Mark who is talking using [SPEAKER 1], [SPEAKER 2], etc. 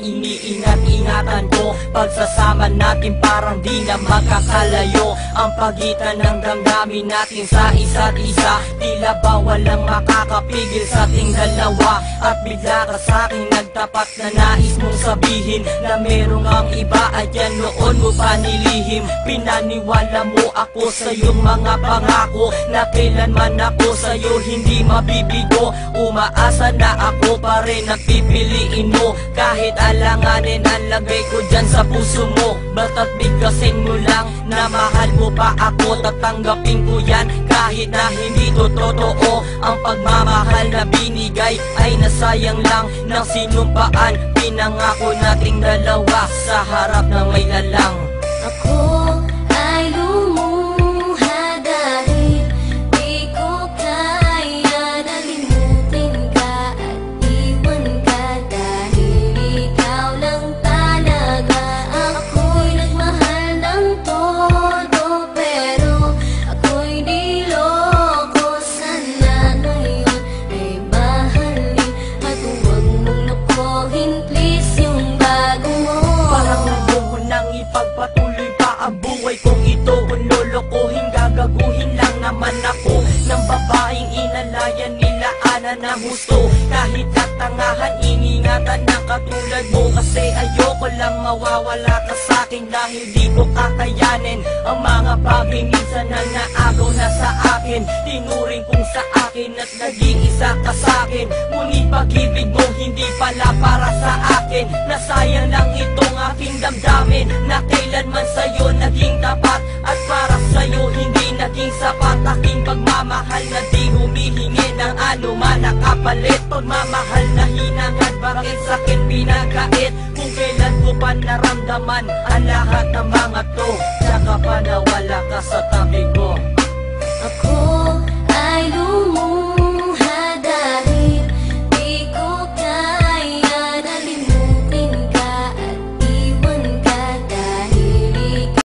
[SPEAKER 1] iniingat-ingatan ko. Pagsasama natin parang di na magkakalayo. Ang pagitan ng damdamin natin sa isa't isa, tila ba walang makakapigil sa ating dalawa. At bigla ka sa'kin nagtapat na nais mong sabihin na merong ang iba at yan noon mo pa nilihim. Pinaniwala mo ako sa iyong mga pangako na kailanman ako sa'yo hindi mabibigo. Umaasa na ako pa rin ang pipiliin mo, kahit alanganin ang lagay ko dyan sa puso mo. Bata't bigkasin mo lang na mahal mo pa ako, tatanggapin ko yan kahit na hindi to totoo. Ang pagmamahal na binigay ay nasayang lang ng sinumpaan. Pinangako nating dalawa sa harap ng may lalang.
[SPEAKER 2] Ako ay lumuha dahil di ko kaya nalimutin ka at iwan ka, dahil ikaw lang talaga. Ako'y nagmahal ng todo pero ako'y niloko. Sana ngayon ay mahalin at huwag mong lokohin please yung bago mo.
[SPEAKER 1] Parang ayoko nang ipagpatuloy pa ang buhay kong ito. Kung lolokohin, gagaguhin lang naman ako ng babaeng inalayan nila ana ng gusto. Kahit katangahan, iningatan ng katulad mo, kasi ayoko lang mawawala ka sa'kin dahil di ko kakayanin ang mga bagay minsan na naagaw na sa akin. Tinuring kong sa akin at naging isa ka sa'kin, ngunit pag-ibig mo hindi pala para sa akin. Nasayang lang itong aking damdamin na kailanman sa'yo naging tapat, at para sa'yo hindi naging sapat. Aking pagmamahal na di humihingi ng anuman na kapalit. Pagmamahal na hinangad, bakit sa'kin pinagkait? Kung kailan ko pa naramdaman ang lahat ng mga to, tsaka pa nawala ka sa tabi ko.
[SPEAKER 2] Ako